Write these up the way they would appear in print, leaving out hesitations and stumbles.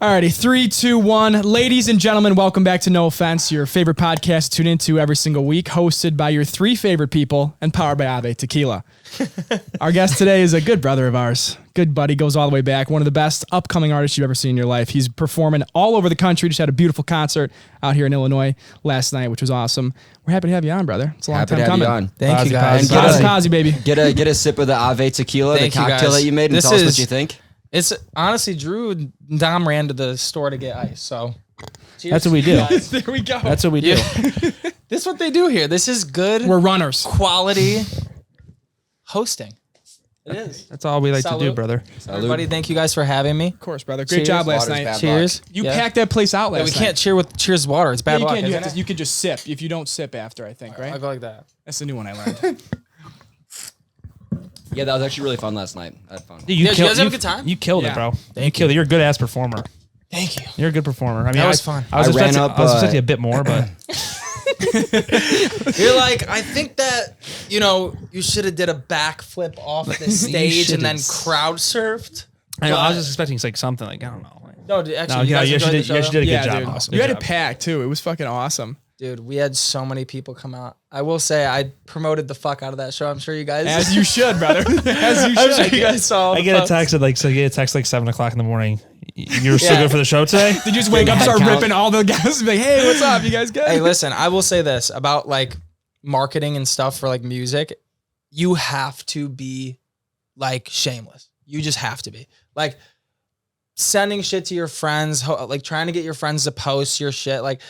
Alrighty, 3, 2, 1. Ladies and gentlemen, welcome back to No Offense, your favorite podcast to tune into every single week, hosted by your 3 favorite people and powered by Ave Tequila. Our guest today is a good brother of ours. Good buddy, goes all the way back. One of the best upcoming artists you've ever seen in your life. He's performing all over the country. Just had a beautiful concert out here in Illinois last night, which was awesome. We're happy to have you on, brother. It's a long time coming. You Thank you, guys. Pozzi, baby. Get a sip of the Ave Tequila, the cocktail that you made, and tell us what you think. It's honestly, Drew and Dom ran to the store to get ice. So cheers. That's what we do. There we go. That's what we do. This is what they do here. This is good. We're runners. Quality hosting. It is. That's all we like to do, brother. Everybody, thank you guys for having me. Of course, brother. Great job last night. Cheers. You packed that place out last night. We can't cheer with cheers water. It's bad luck. You can just sip. If you don't sip after, I think, right? I'll go like that. That's the new one I learned. Yeah, that was actually really fun last night. I had fun. Dude, you guys have a good time? You killed it, bro. Thank you. You're a good ass performer. Thank you. You're a good performer. I mean, that was fun. I was expecting a bit more, but you're like, I think that you should have did a backflip off the stage and then crowd surfed. I was just expecting like something like I don't know. No, actually, you actually did a good job. Dude. Awesome. You had it packed too. It was fucking awesome. Dude, we had so many people come out. I will say I promoted the fuck out of that show. I'm sure you guys... As you should, brother. As you should. I'm sure you guys saw I get a text at like 7 o'clock in the morning. You're still good for the show today? Did you just wake up and start ripping all the guys and be like, hey, what's up? You guys good? Hey, listen, I will say this about like marketing and stuff for like music. You have to be like shameless. You just have to be. Like sending shit to your friends, like trying to get your friends to post your shit. Like,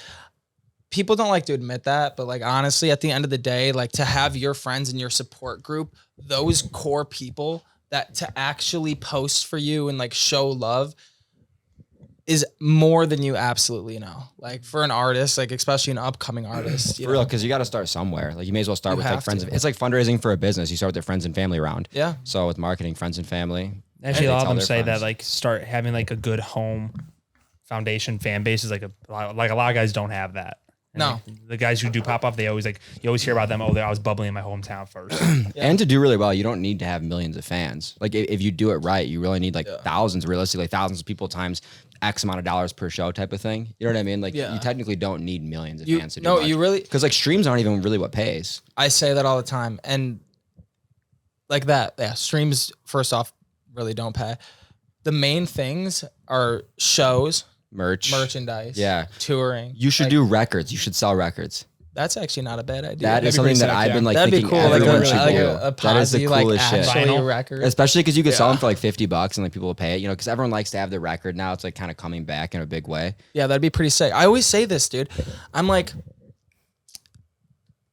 people don't like to admit that, but like honestly, at the end of the day, like to have your friends and your support group, those core people that to actually post for you and like show love is more than you absolutely know. Like for an artist, like especially an upcoming artist. For real, because you got to start somewhere. Like you may as well start with like friends. It's like fundraising for a business. You start with their friends and family around. Yeah. So with marketing, friends and family. Actually, a lot of them say that like start having like a good home foundation fan base is like a lot of guys don't have that. And no, like, the guys who do pop up, they always like you always hear about them. Oh, I was bubbling in my hometown first. And to do really well, you don't need to have millions of fans. Like if you do it right, you really need like thousands, realistically, thousands of people times X amount of dollars per show type of thing. You know what I mean? Like you technically don't need millions of fans to do much. You really, because like streams aren't even really what pays. I say that all the time, and like that, yeah. Streams first off really don't pay. The main things are shows. Merchandise. Yeah. Touring. You should do records. You should sell records. That's actually not a bad idea. That is something that I've been like thinking cool. everyone should do. A That is the coolest shit. Actually record. Especially because you could sell them for like $50 and like people will pay it, because everyone likes to have their record now. It's like kind of coming back in a big way. Yeah, that'd be pretty sick. I always say this, dude. I'm like,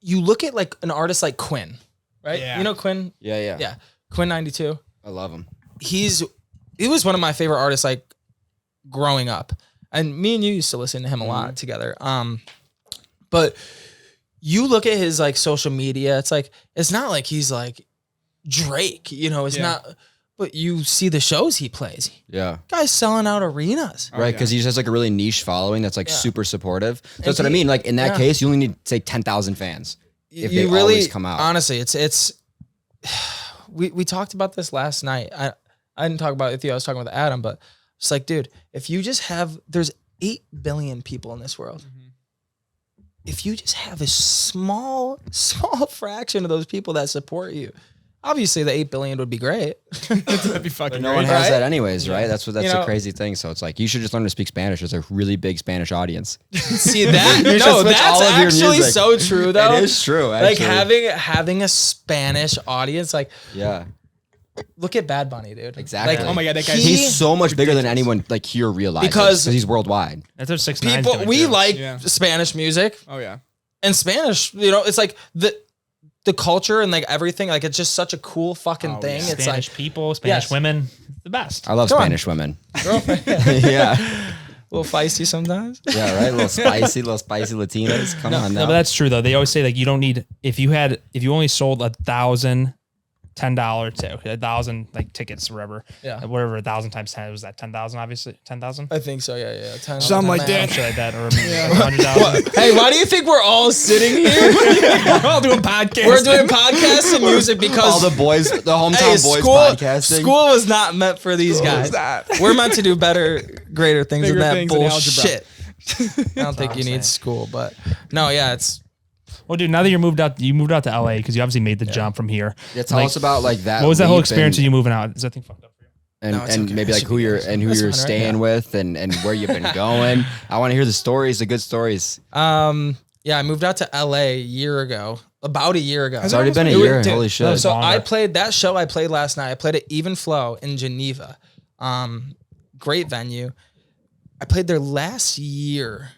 you look at like an artist like Quinn, right? Yeah. You know Quinn? Yeah. Quinn 92. I love him. He was one of my favorite artists like growing up. And me and you used to listen to him a lot together. But you look at his like social media, it's not like he's like Drake, it's not, but you see the shows he plays. Yeah. Guy's selling out arenas. Right, because he just has like a really niche following that's like super supportive. So that's what I mean. Like in that case, you only need say 10,000 fans. If they really always come out. Honestly, it's we talked about this last night. I didn't talk about it with you, I was talking with Adam, but it's like, dude, if you just there's 8 billion people in this world. Mm-hmm. If you just have a small fraction of those people that support you, obviously the 8 billion would be great. That'd be fucking no great. one has that anyways, right? That's the crazy thing. So it's like, you should just learn to speak Spanish. There's a really big Spanish audience. See that? That's actually so true though. It is true. Actually. Like having a Spanish audience, like, yeah. Look at Bad Bunny, dude. Exactly. Like, oh my God, that guy. He's so much bigger than anyone like here realizes because he's worldwide. That's what 6ix9ine people we like Spanish music. Oh yeah. And Spanish, it's like the culture and like everything. Like it's just such a cool fucking thing. Yeah. It's Spanish like people, Spanish women, the best. I love Spanish women. Girlfriend. Yeah. A little feisty sometimes. Yeah, right. A little spicy Latinas. Come on now. No, but that's true though. They always say like you don't need if you only sold 1,000 $10 ticket, 1,000 like tickets, whatever. Yeah. Whatever 1,000 times 10 was that 10,000, obviously 10,000. I think so. Yeah. 10, Something like that. Shit like that, or 100,000. Hey, why do you think we're all sitting here? We're all doing podcasts. We're doing podcasts and music because all the boys, the hometown boys podcasting. School was not meant for these guys. We're meant to do better, greater things Bigger than that things than bullshit. I don't think you need school, but no, yeah, it's. Well, dude, now that you moved out to LA because you obviously made the jump from here. Yeah, tell us about like that. What was that whole experience of you moving out? Is that thing fucked up for you? And, No, it's and okay. maybe like who you're staying with and where you've been going. I want to hear the stories, the good stories. Yeah, I moved out to LA a year ago. About a year ago. It's already been a year. Holy shit. So longer. I played that show I played last night. I played at Even Flow in Geneva. Great venue. I played there last year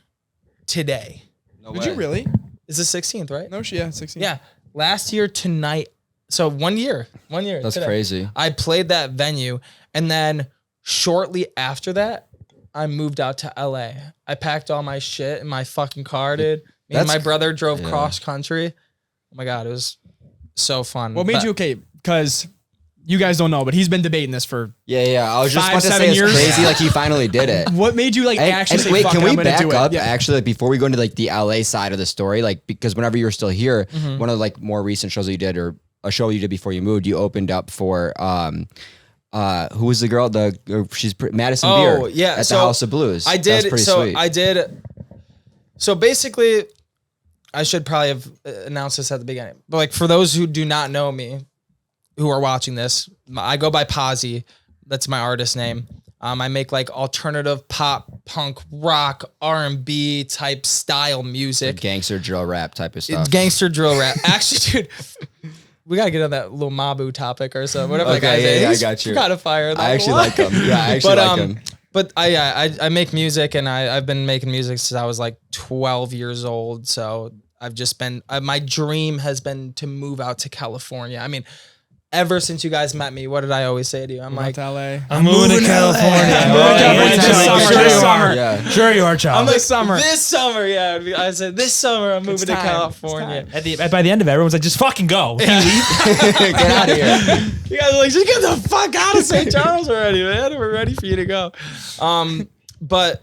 today. No Did way. you really? It's the 16th, right? No, yeah, 16. Yeah. Last year tonight. So 1 year. 1 year. That's today. crazy. I played that venue. And then shortly after that, I moved out to LA. I packed all my shit in my fucking car, dude. Me and my brother drove cross country. Oh my God, it was so fun. What made you okay? Because you guys don't know, but he's been debating this for. Yeah. I was just 5, about to 7 say years. it's crazy. Like he finally did it. What made you like actually say, wait, fuck can it, we I'm gonna back do up it? Yeah. actually like, before we go into like the LA side of the story? Like because whenever you were still here, one of the like more recent shows that you did or a show you did before you moved, you opened up for who was the girl? She's Madison Beer. Yeah, at the House of Blues. I That did. was pretty So sweet. I did. So basically, I should probably have announced this at the beginning. But like for those who do not know me, who are watching this, I go by Pozzi. That's my artist name. I make like alternative pop, punk, rock, R&B type style music. Gangster drill rap type of stuff. It's gangster drill rap. Actually, dude, we gotta get on that little Mabu topic or so. Whatever that guy Okay, yeah, is. I got you. Kind of fire. I actually like him. Yeah, I actually like him. But I make music and I've been making music since I was like 12 years old. So I've just been, my dream has been to move out to California. I mean, ever since you guys met me, what did I always say to you? I'm like, to LA. I'm moving to California. Yeah. Sure you are, child. I'm like, This summer. This summer, yeah. I said, this summer I'm moving to time. California. By the end of it, everyone's like, just fucking go. Get out of here. You guys are like, just get the fuck out of St. Charles already, man. We're ready for you to go. But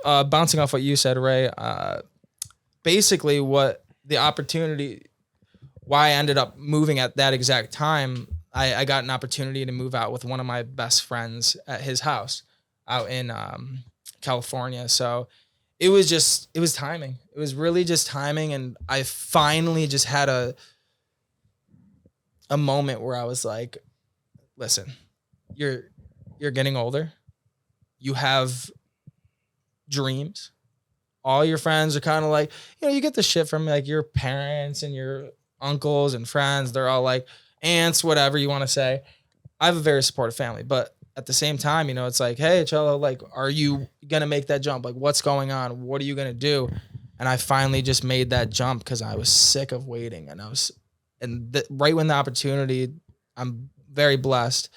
bouncing off what you said, Ray, basically what the opportunity, why I ended up moving at that exact time, I got an opportunity to move out with one of my best friends at his house out in California. So it was timing. It was really just timing. And I finally just had a moment where I was like, listen, you're getting older. You have dreams. All your friends are kind of like, you get the shit from like your parents and your uncles and friends. They're all like aunts, whatever you want to say. I have a very supportive family, but at the same time, it's like, hey, Cello, like, are you going to make that jump? Like, what's going on? What are you going to do? And I finally just made that jump because I was sick of waiting. And right when the opportunity, I'm very blessed,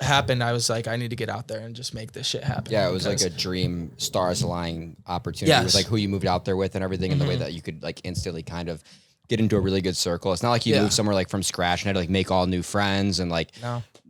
happened, I was like, I need to get out there and just make this shit happen. Yeah, it was like a dream, stars aligning opportunity. Yes. It was like who you moved out there with and everything, and the way that you could like instantly kind of get into a really good circle. It's not like you moved somewhere like from scratch and had to like make all new friends and like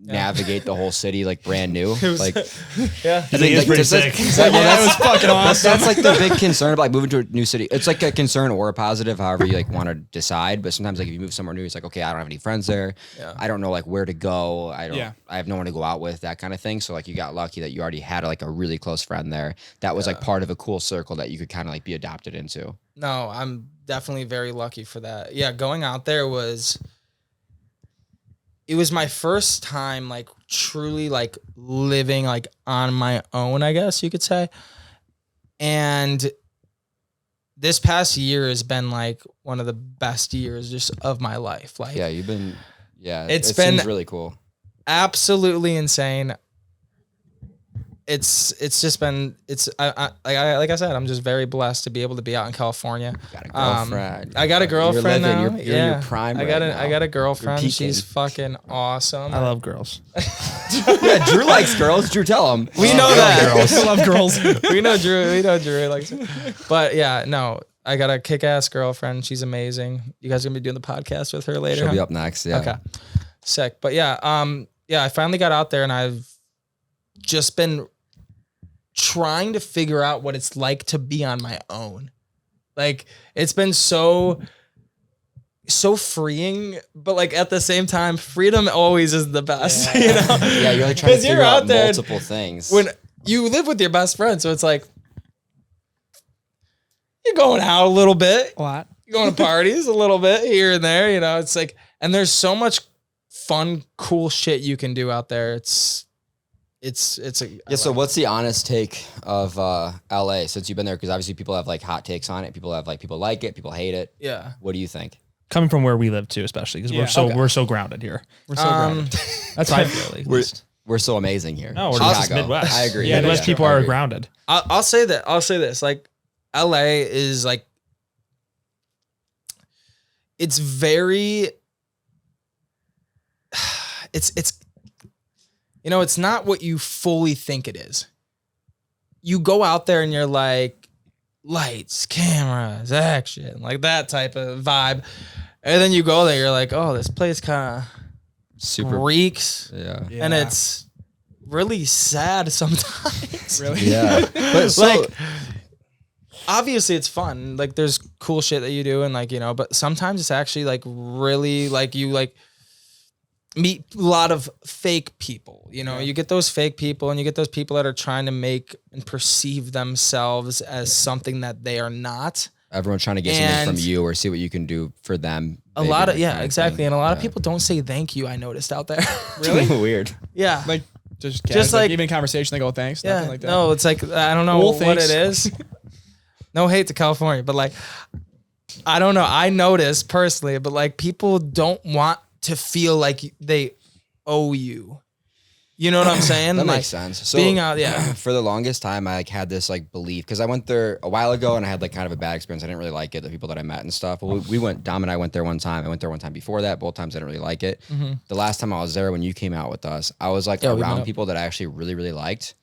navigate the whole city like brand new. Like, I think it's pretty sick. That was fucking awesome. That's like the big concern about like moving to a new city. It's like a concern or a positive, however you like want to decide. But sometimes like if you move somewhere new, it's like, okay, I don't have any friends there. Yeah. I don't know like where to go. I have no one to go out with, that kind of thing. So like you got lucky that you already had like a really close friend there that was like part of a cool circle that you could kind of like be adopted into. No, I'm definitely very lucky for that. Yeah, going out there was my first time like truly like living like on my own, I guess you could say. And this past year has been like one of the best years just of my life. Like, yeah, you've been, it seems really cool. Absolutely insane. It's just been, like I said, I'm just very blessed to be able to be out in California. Got a girlfriend. I got a girlfriend now. You're in your prime. I got a girlfriend. She's fucking awesome. I love girls. Yeah, Drew likes girls. Drew, tell him. We know that. I love girls. We know Drew likes it. But yeah, no, I got a kick-ass girlfriend. She's amazing. You guys gonna be doing the podcast with her later? She'll be up next. Yeah. Okay. Sick. But yeah, I finally got out there and I've just been trying to figure out what it's like to be on my own. Like it's been so freeing, but like at the same time, freedom always is the best. You know? Yeah, you're like trying to figure out multiple things. When you live with your best friend, so it's like you're going out a little bit. A lot. You're going to parties a little bit here and there, you know. It's like, and there's so much fun, cool shit you can do out there. It's so what's the honest take of LA since you've been there? Because obviously people have like hot takes on it. People like it, people hate it. Yeah. What do you think? Coming from where we live too, especially because we're so grounded here. We're so grounded. That's what I feel. At least. We're so amazing here. No, we're just Midwest. I agree. Yeah, Midwest people are grounded. I'll say this. Like LA is like, it's very, it's, you know, it's not what you fully think it is. You go out there and you're like, lights, cameras, action, like that type of vibe. And then you go there, you're like, oh, this place kind of super reeks. Yeah. And it's really sad sometimes. Really? Yeah. But so, like, obviously it's fun. Like there's cool shit that you do and like, you know, but sometimes it's actually like really like you like meet a lot of fake people, you know, you get those fake people and you get those people that are trying to make and perceive themselves as something that they are not. Everyone's trying to get something from you or see what you can do for them. A lot of, exactly. And a lot of people don't say thank you. I noticed out there. Really weird. Yeah. Like just like even in conversation, they go, thanks. Yeah. Nothing like that. No, it's like, I don't know what it is. No hate to California, but like, I don't know. I noticed personally, but like people don't want to feel like they owe you. You know what I'm saying? That like, makes sense. So being out, for the longest time, I like had this like belief because I went there a while ago and I had like kind of a bad experience. I didn't really like it. The people that I met and stuff. Well, Dom and I went there one time. I went there one time before that. Both times I didn't really like it. Mm-hmm. The last time I was there when you came out with us, I was like around people that I actually really, really liked.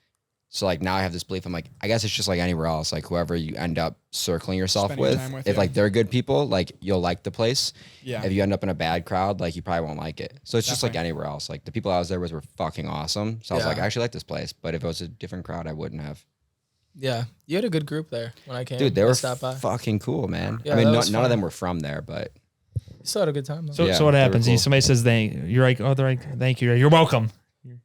So like now I have this belief. I'm like, I guess it's just like anywhere else. Like whoever you end up circling yourself with, if like they're good people, like you'll like the place. Yeah. If you end up in a bad crowd, like you probably won't like it. So it's just like anywhere else. Like the people I was there with were fucking awesome. So I was like, I actually like this place. But if it was a different crowd, I wouldn't have. Yeah. You had a good group there when I came. Dude, they were fucking cool, man. Yeah, I mean, none of them were from there, but. You still had a good time though. So what happens? Cool. Somebody says you're like, oh, they're like, thank you. You're welcome.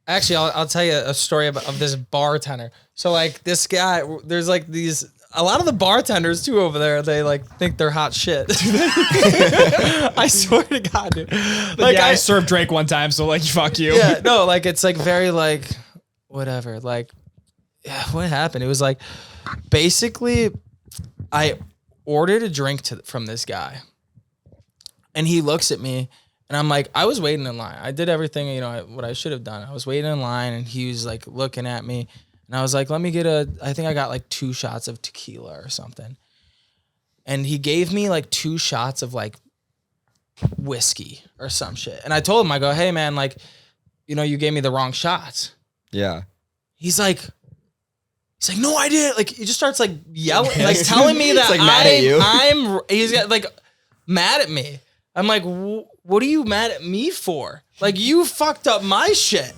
Actually, I'll tell you a story of this bartender. So like this guy, there's like a lot of the bartenders too over there, they like think they're hot shit. I swear to God, dude. Like I served Drake one time, so like fuck you. Yeah, no, like it's like very like whatever. Like, yeah, what happened? It was like basically I ordered a drink from this guy, and he looks at me. And I'm like, I was waiting in line. I did everything, you know, what I should have done. I was waiting in line and he was like looking at me. And I was like, let me get I think I got like 2 shots of tequila or something. And he gave me like 2 shots of like whiskey or some shit. And I told him, I go, hey man, like, you know, you gave me the wrong shots. Yeah. He's like, no, I didn't. Like, he just starts like yelling, like telling me that like mad at you. He's got like mad at me. I'm like, what are you mad at me for? Like, you fucked up my shit.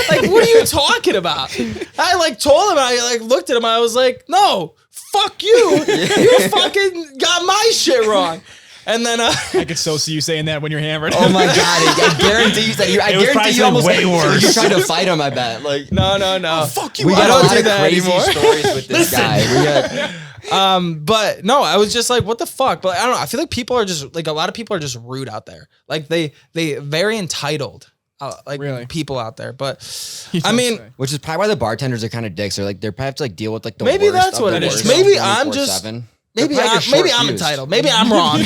Like, what are you talking about? I like told him, I like looked at him, I was like, no, fuck you. You fucking got my shit wrong. And then I could so see you saying that when you're hammered. Oh my God. I guarantee you that I guarantee you almost way worse. You tried to fight him, I bet. Like no. Oh, fuck you. We got I don't a lot do of that crazy anymore. stories with this guy. But no, I was just like, what the fuck? But I don't know. I feel like people are just like, a lot of people are just rude out there. Like they very entitled, like really? People out there. But I mean, which is probably why the bartenders are kind of dicks. They're like, they're probably have to like deal with like the maybe worst that's of what the it is. worst Maybe I'm 24/7. just. Maybe I'm entitled. Maybe I'm wrong. I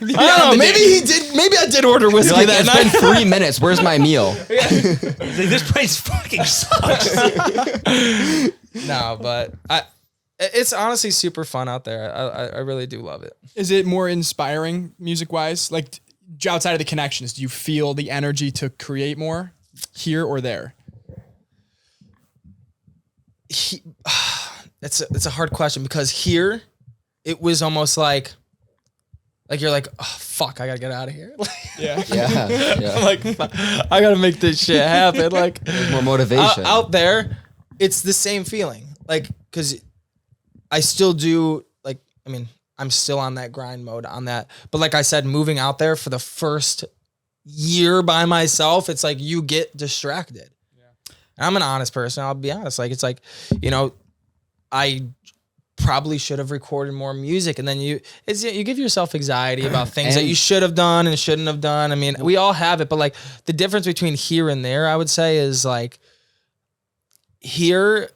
don't know. Maybe he did. Maybe I did order whiskey like, that it's night. been 3 minutes. Where's my meal? He's like, this place fucking sucks. No, but it's honestly super fun out there. I really do love it. Is it more inspiring music wise? Like outside of the connections, do you feel the energy to create more here or there? It's a hard question because here it was almost like you're like, oh fuck, I gotta get out of here. Yeah. I'm like, I gotta make this shit happen. Like There's more motivation out there. It's the same feeling, like, because I still do, like, I mean, I'm still on that grind mode on that. But like I said, moving out there for the first year by myself, it's like you get distracted. Yeah. And I'm an honest person. I'll be honest. Like, it's like, you know, I probably should have recorded more music, and then you give yourself anxiety about things that you should have done and shouldn't have done. I mean, we all have it, but like the difference between here and there, I would say, is like here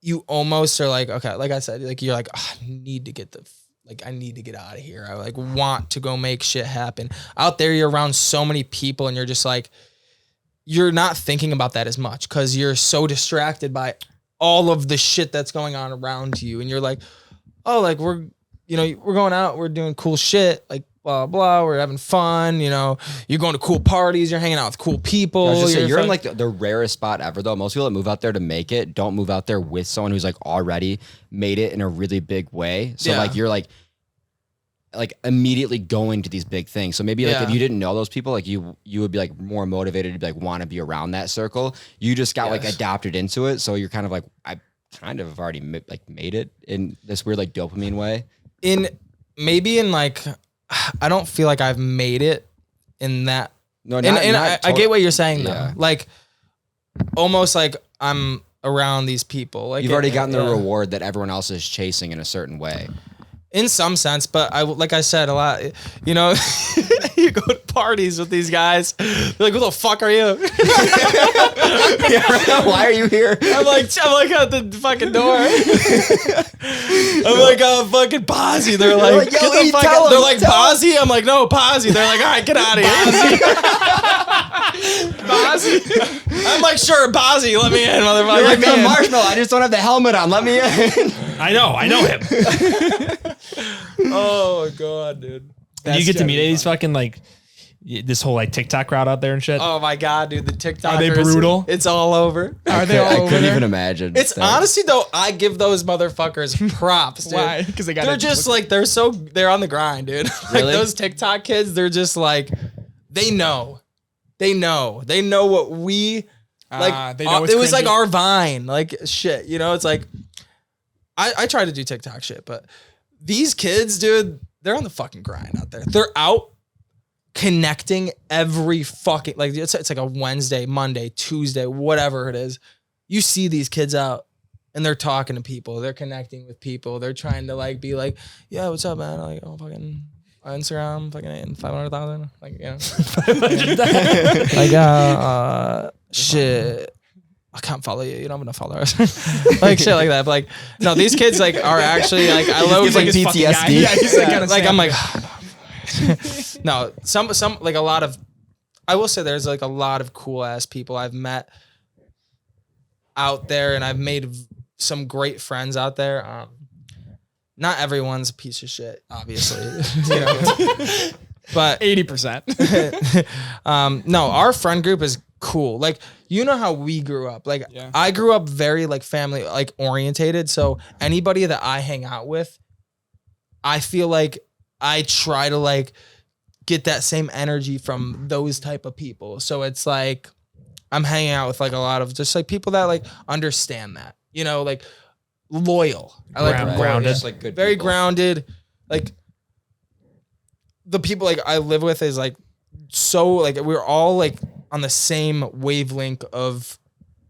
you almost are like, okay, like I said, like you're like, oh, I need to get out of here. I like want to go make shit happen. Out there, you're around so many people, and you're just like, you're not thinking about that as much because you're so distracted by all of the shit that's going on around you. And you're like, oh, like we're going out, we're doing cool shit, like blah, blah, we're having fun, you know, you're going to cool parties, you're hanging out with cool people. You're in like the rarest spot ever though. Most people that move out there to make it don't move out there with someone who's like already made it in a really big way. So like you're like immediately going to these big things. So maybe like if you didn't know those people, like you would be like more motivated to like want to be around that circle. You just got like adapted into it. So you're kind of like, I kind of have already made it in this weird like dopamine way. I don't feel like I've made it in that. No, I get what you're saying though. Like almost like I'm around these people. Like you've already gotten the reward that everyone else is chasing in a certain way. In some sense, but like I said, a lot, you know, you go to parties with these guys. They're like, who the fuck are you? Why are you here? I'm like at the fucking door. I'm like, fucking Pozzi. They're like, yo, get the fuck out. They're like, Pozzi? I'm like, no, Pozzi. They're like, all right, get out of here. Pozzi? I'm like, sure, Pozzi, let me in, motherfucker. You're like, man, Marshmallow, I just don't have the helmet on. Let me in. I know him. Oh god, dude. You get to meet these fucking like this whole like TikTok crowd out there and shit. Oh my god, dude, the TikTokers. Are they brutal? It's all over. I couldn't even imagine. It's honestly though, I give those motherfuckers props, dude. Why? Because they're just like they're on the grind, dude. Like Really? those TikTok kids, they're just like they know what we like. They know it was like our Vine, like shit. You know, it's like I try to do TikTok shit, but these kids, dude, they're on the fucking grind out there. They're out connecting every fucking, like, it's like a Wednesday, Monday, Tuesday, whatever it is. You see these kids out and they're talking to people. They're connecting with people. They're trying to like be like, yeah, what's up, man? Like, oh, fucking Instagram, fucking 500,000. Like, you know, like, shit. I can't follow you. You don't have enough followers. Like shit like that. But like, no, these kids like are actually like, I love like PTSD. Yeah, he's like, I'm like, no, some like a lot of, I will say there's like a lot of cool ass people I've met out there, and I've made some great friends out there. Not everyone's a piece of shit, obviously, you know, but 80%. No, our friend group is cool. Like, you know how we grew up. Like, I grew up very like family like orientated. So anybody that I hang out with, I feel like I try to like get that same energy from those type of people. So it's like I'm hanging out with like a lot of just like people that like understand that, you know, like loyal. I like grounded, like good, very people. Grounded. Like the people like I live with is like so like we're all like on the same wavelength of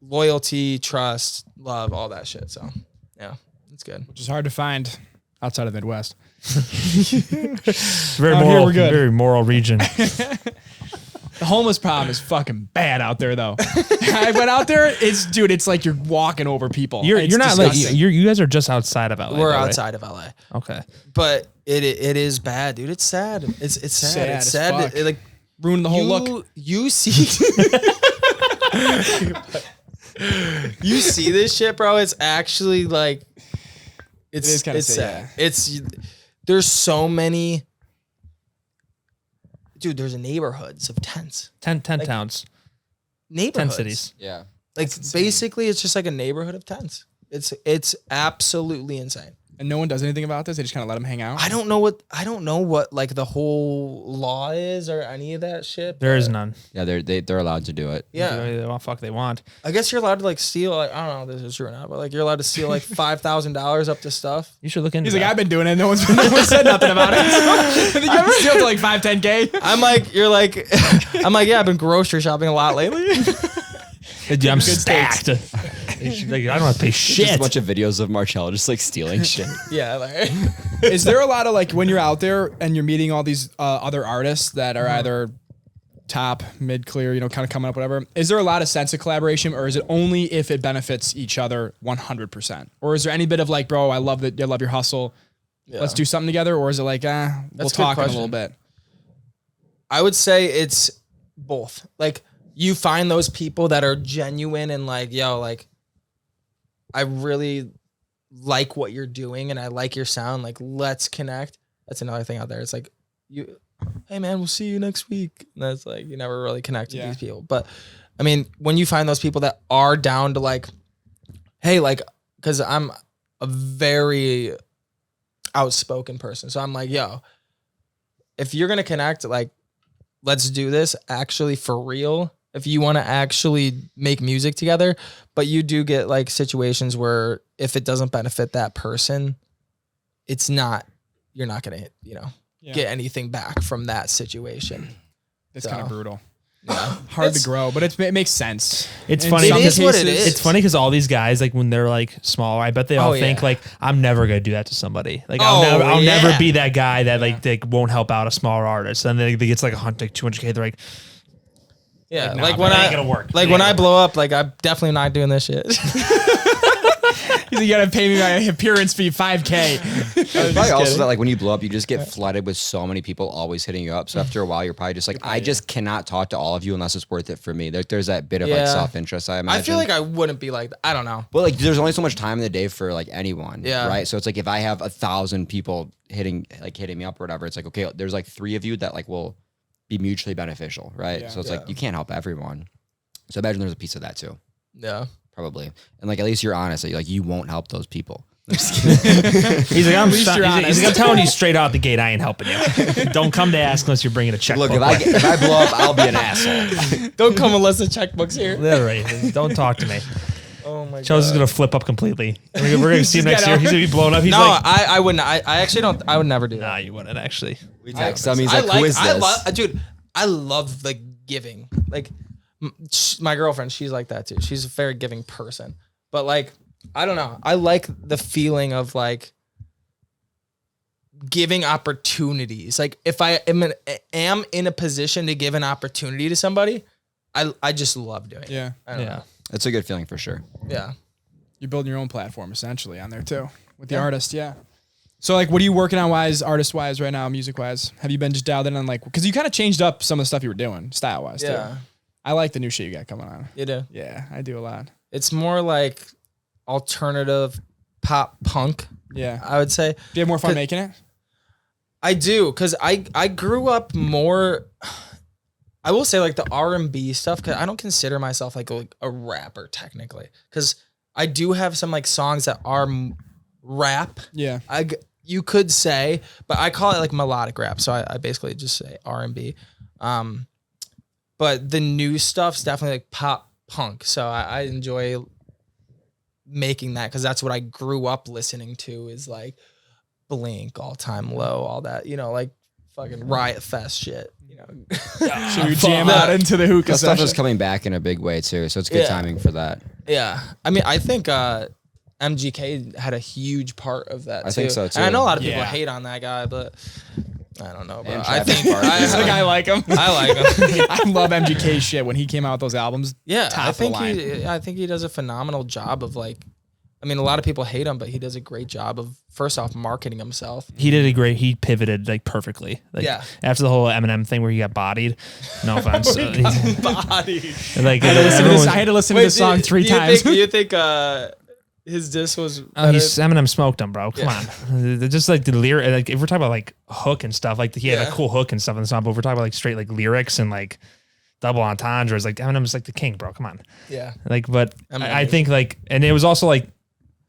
loyalty, trust, love, all that shit. So yeah, it's good. Which is hard to find outside of the Midwest. It's very moral, very moral region. The homeless problem is fucking bad out there, though. I went out there. It's like you're walking over people. You're not disgusting. Like you guys are just outside of LA. We're though, outside of LA. Okay, but it is bad, dude. It's sad. It's sad. It's sad. It like ruined the whole look. You see, you see this shit, bro. It's actually like it's kind of sad. Yeah. There's so many. Dude, there's neighborhoods of tents. 10 towns. Neighborhoods. 10 cities. Yeah. Like basically it's just like a neighborhood of tents. It's absolutely insane. And no one does anything about this. They just kind of let them hang out. I don't know what like the whole law is or any of that shit. There is none. Yeah, they're allowed to do it. Yeah, They want fuck they want. I guess you're allowed to like steal. Like, I don't know if this is true or not, but like you're allowed to steal like $5,000 up to stuff. You should look into. He's like, I've been doing it. No one said nothing about it. You ever steal to like 5-10K? I'm like, you're like, I'm like, yeah, I've been grocery shopping a lot lately. I'm stacked. Like, I don't have to pay shit. Just a bunch of videos of Marcello just like stealing shit. Yeah. Like, Is there a lot of like when you're out there and you're meeting all these other artists that are either top, mid, clear, kind of coming up, whatever? Is there a lot of sense of collaboration, or is it only if it benefits each other 100%? Or is there any bit of like, bro, I love your hustle. Yeah. Let's do something together, or is it like, we'll talk in a little bit? I would say it's both. Like you find those people that are genuine and like, yo, like I really like what you're doing and I like your sound. Like, let's connect. That's another thing out there. It's like hey man, we'll see you next week. And that's like, you never really connect with these people. But I mean, when you find those people that are down to like, hey, like, cause I'm a very outspoken person. So I'm like, yo, if you're going to connect, like, let's do this actually for real. If you want to actually make music together, but you do get like situations where if it doesn't benefit that person, you're not going to, get anything back from that situation. It's kind of brutal. Yeah. Hard to grow, but it makes sense. It's funny. It is what it is. It's funny because all these guys, like when they're like smaller, I bet they all think like, I'm never going to do that to somebody. Like I'll never be that guy that like they won't help out a smaller artist. And then they get like 200K. They're like, yeah, like when I gonna work. Like when I blow up, like I'm definitely not doing this shit. He's like, you gotta pay me my appearance fee, $5K. It's probably also that like when you blow up, you just get flooded with so many people always hitting you up. So after a while, you're probably just like, I just cannot talk to all of you unless it's worth it for me. There's that bit of like self-interest, I imagine. I feel like I wouldn't be like that. I don't know. Well, like there's only so much time in the day for like anyone, yeah. right? So it's like if I have 1,000 people hitting me up or whatever, it's like, okay, there's like 3 of you that like will be mutually beneficial, right? Yeah, so it's like you can't help everyone. So imagine there's a piece of that too. Yeah. Probably. And like at least you're honest. Like you won't help those people. He's like, I'm telling you straight out the gate, I ain't helping you. Don't come to ask unless you're bringing a checkbook. Look, if I blow up, I'll be an asshole. Don't come unless the checkbook's here. Literally. Don't talk to me. Oh my god. Charles is gonna flip up completely. We're gonna see him next year. He's gonna be blown up. He's like, I wouldn't. I actually don't. I would never do that. Nah, you wouldn't actually. We text him. He's like, who is this? Dude, I love like giving. Like my girlfriend, she's like that too. She's a very giving person. But like, I don't know. I like the feeling of like giving opportunities. Like if I am in a position to give an opportunity to somebody, I just love doing it. Yeah. I don't know. It's a good feeling for sure. Yeah. You're building your own platform essentially on there too with the artist. Yeah. So like, what are you working on artist wise right now, music wise? Have you been just dialed in on like, cause you kind of changed up some of the stuff you were doing style wise too. I like the new shit you got coming on. You do? Yeah, I do a lot. It's more like alternative pop punk. Yeah. I would say. Do you have more fun making it? I do. Cause I grew up more, I will say like the R&B stuff. Cause I don't consider myself like a rapper technically. Cause I do have some like songs that are rap. Yeah. You could say, but I call it like melodic rap. So I basically just say R&B. But the new stuff's definitely like pop punk. So I enjoy making that because that's what I grew up listening to is like Blink, All Time Low, all that, like fucking Riot Fest shit, So you jam out into the hookah stuff is coming back in a big way too. So it's good timing for that. Yeah. I mean, I think MGK had a huge part of that too. I think so too. And I know a lot of people hate on that guy, but I don't know, bro. I think I like him. I like him. I love MGK shit when he came out with those albums. Yeah, I think he does a phenomenal job of like, I mean, a lot of people hate him, but he does a great job of first off marketing himself. He pivoted like perfectly. Like after the whole Eminem thing where he got bodied. No offense. Bodied. Like I had to listen to this song 3 times. Do you think his diss was Eminem smoked him, bro. Come on. Just like the lyric, like if we're talking about like hook and stuff, like he had a cool hook and stuff in the song, but if we're talking about like straight like lyrics and like double entendres, like Eminem's like the king, bro. Come on. Yeah. Like, but I think like, and it was also like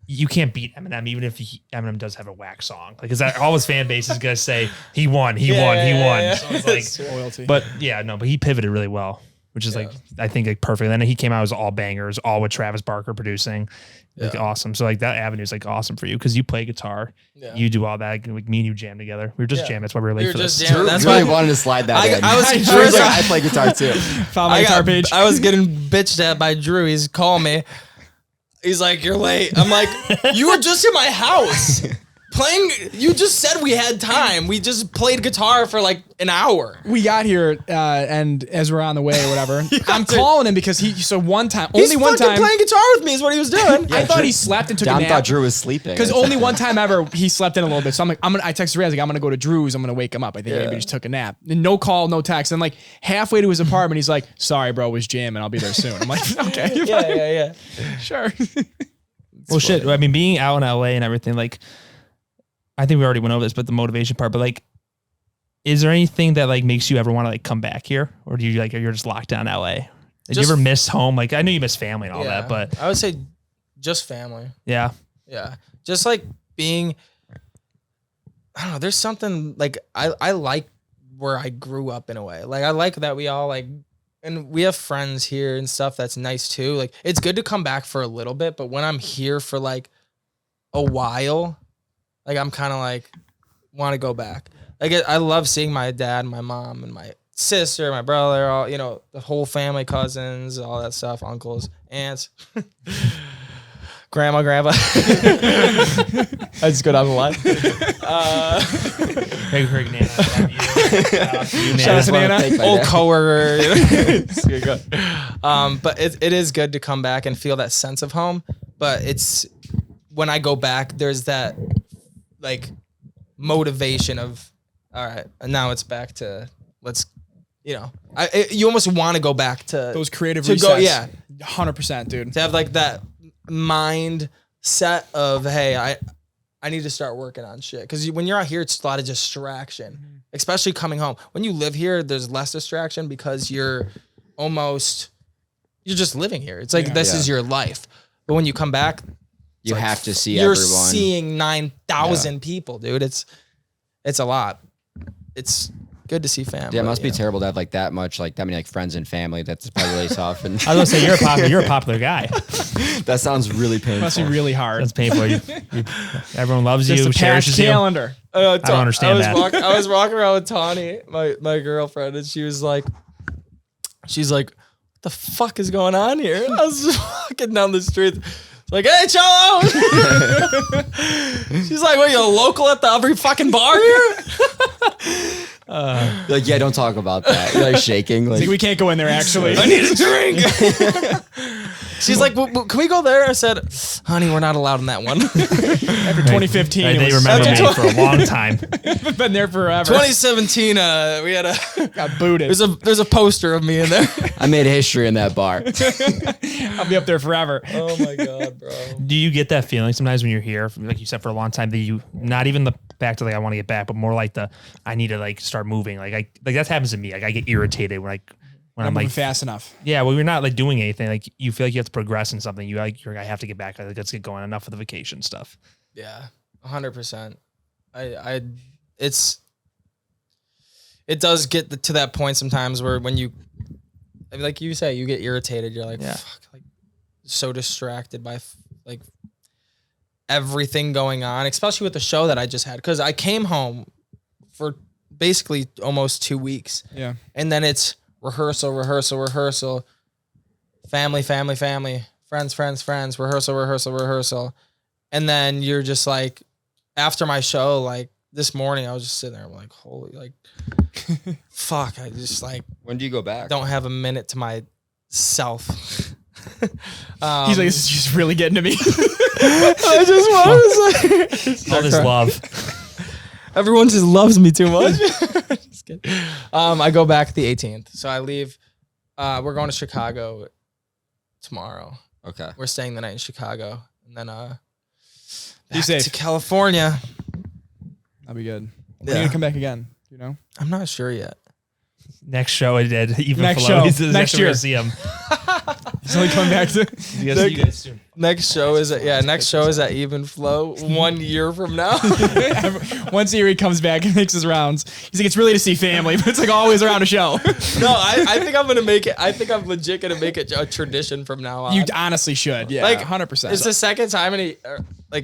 you can't beat Eminem, even if Eminem does have a whack song. Like, is that all his fan base is gonna say he won, he won. So it's like loyalty. But but he pivoted really well, which is like I think like perfect. Then he came out as all bangers, all with Travis Barker producing, like awesome. So like that avenue is like awesome for you because you play guitar, you do all that. Like me and you jam together. We were just jamming. That's why we were late for this. Drew really wanted to slide that in. I play guitar too. Found my guitar page. I was getting bitched at by Drew. He's calling me. He's like, you're late. I'm like, you were just in my house playing. You just said we had time. We just played guitar for like an hour. We got here, and as we're on the way or whatever, I'm calling him because one time, only one time, playing guitar with me is what he was doing. I thought he slept and took a nap. I thought Drew was sleeping. Because only one time ever he slept in a little bit. So I'm like, I texted Ray, I was like, I'm gonna go to Drew's. I'm gonna wake him up. I think maybe he just took a nap. And no call, no text. And like halfway to his apartment, he's like, sorry, bro, it was jamming. I'll be there soon. I'm like, okay, yeah. Sure. Well, shit. I mean, being out in LA and everything, like, I think we already went over this, but the motivation part. But like, is there anything that like makes you ever want to like come back here, or do you like you're just locked down LA? Did you ever miss home? Like, I know you miss family and all that, but I would say just family. Yeah. Just like being. I don't know. There's something like I like where I grew up in a way. Like I like that we all like. And we have friends here and stuff that's nice too. Like it's good to come back for a little bit, but when I'm here for like a while, like I'm kind of like want to go back. Like I love seeing my dad, my mom, and my sister, my brother, all the whole family, cousins, all that stuff, uncles, aunts, grandma. I just go down the line. Shout out to Nana. Old coworker. But it is good to come back and feel that sense of home. But it's when I go back, there's that like motivation of all right, and now it's back to let's. You almost want to go back to those creative to resets. 100%, dude. To have like that mind set of hey, I need to start working on shit. Because when you're out here, it's a lot of distraction, especially coming home. When you live here, there's less distraction because you're just living here. It's like this is your life. But when you come back, you have to see you're everyone. You're seeing 9,000 people, dude. It's a lot. It's good to see family. Yeah, it must be terrible to have like that many like friends and family. That's probably really tough. And I was gonna say you're a popular guy. That sounds really painful. Must be really hard. That's painful. Everyone loves you, cherishes you. Calendar. I don't understand that. I was walking around with Tawny, my girlfriend, and she's like, what the fuck is going on here? I was just walking down the street. Like, hey, Cholo! She's like, what, you a local at every fucking bar here? Like, yeah, don't talk about that. You're like shaking. Like, we can't go in there, actually. I need a drink. She's like, well, can we go there? I said, honey, we're not allowed in that one. After 2015. Right, they remember me for a long time. Been there forever. 2017, we had got booted. There's a poster of me in there. I made history in that bar. I'll be up there forever. Oh my God, bro. Do you get that feeling sometimes when you're here, like you said, for a long time, that you, not even the back to like, I want to get back, but more like I need to like start moving. Like that happens to me. Like I get irritated when I'm like fast enough. Yeah. Well, you're not like doing anything. Like you feel like you have to progress in something. I have to get back. Like, let's get going. Enough of the vacation stuff. Yeah. 100%. It does get to that point sometimes where when you, like you say, you get irritated. You're like, fuck, like so distracted by like everything going on, especially with the show that I just had. Cause I came home for basically almost 2 weeks. Yeah. And then it's rehearsal, family, friends, rehearsal. And then you're just like, after my show, like this morning, I was just sitting there, I'm like, holy, like, fuck. I just like, when do you go back? Don't have a minute to myself. He's like, this is just really getting to me. I just want to say, all this love. Everyone just loves me too much. Just kidding. I go back the 18th. So I leave. We're going to Chicago tomorrow. Okay. We're staying the night in Chicago. And then Be back safe. to California. That'll be good. When are you going to come back again? You know? I'm not sure yet. Next show I did. Even next Flo, show. Next year. See him. He's only coming back to. You guys soon. Next show is at Even Flow 1 year from now. Once a year he comes back and makes his rounds. He's like, it's really to see family, but it's like always around a show. No, I think I'm gonna make it. I think I'm legit gonna make it a tradition from now on. You honestly should. Yeah, like 100%. It's the second time